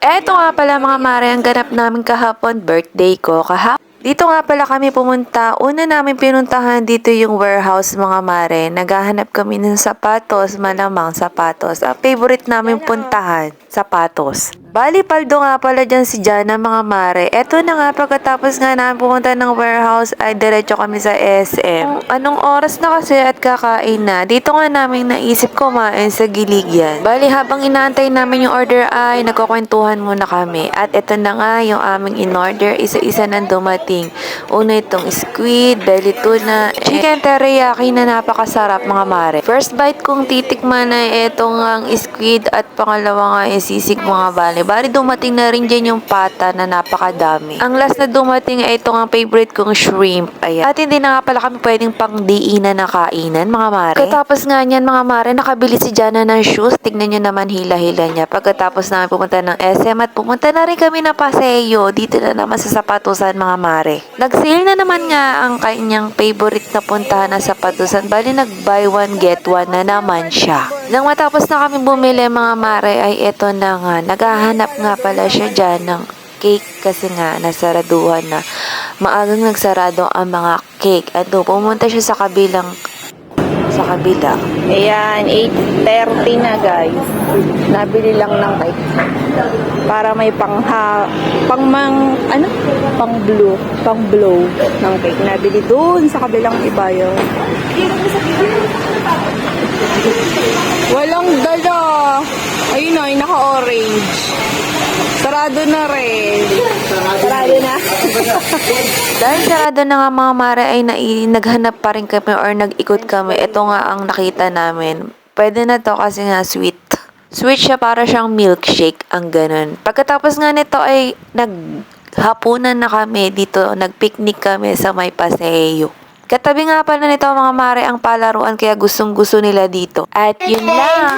Eto nga pala mga mare, ang ganap namin kahapon, birthday ko kahapon. Dito nga pala kami pumunta. Una namin pinuntahan dito yung warehouse mga mare. Naghahanap kami ng sapatos, malamang sapatos. Ang favorite namin puntahan, sapatos. Bali, paldo nga pala dyan si Jana mga mare. Eto na nga, pagkatapos nga namin pumunta ng warehouse ay diretso kami sa SM. Anong oras na kasi at kakain na. Dito nga namin naisip kumain sa Giligyan. Bali, habang inaantay namin yung order ay nagkukwentuhan muna kami. At eto na nga yung aming in-order. Isa-isa nang dumating. Una itong squid, belly tuna, chicken teriyaki na napakasarap mga mare. First bite kong titikman ay itong ang squid at pangalawa nga ay sisig mga bali. Bali dumating na rin dyan yung pata na napakadami. Ang last na dumating ay itong ang favorite kong shrimp. Ayan. At hindi na nga pala kami pwedeng pangdiinan na kainan mga mare. Pagkatapos nga niyan mga mare, nakabili si Jana ng shoes. Tignan nyo naman hila-hila niya. Pagkatapos namin pumunta ng SM at pumunta na rin kami na Paseo. Dito na naman sa sapatusan mga mare. Nag-sale na naman nga ang kanyang favorite na puntahan na sapatusan. Bali nag-buy one get one na naman siya. Nang matapos na kami bumili mga mare ay eto na nga. Naghahanap nga pala siya dyan ng cake kasi nga nasaraduhan na. Maagang nagsarado ang mga cake. At pumunta siya sa kabila. Ayan, 8:30 na guys. Nabili lang ng cake. Para may pang blow ng cake. Nabili doon sa kabilang ibayo. Walang dala. Ayun o, naka-orange. Sarado na rin. Sarado na. Dahil sarado na nga mga mare ay naghanap pa rin kami or nag-ikot kami. Ito nga ang nakita namin. Pwede na to kasi nga sweet. Sweet siya, para siyang milkshake, ang ganun. Pagkatapos nga nito ay naghapunan na kami dito. Nag-picnic kami sa may Paseo. Katabi nga pala nito mga mare ang palaruan kaya gustong gusto nila dito. At yun lang.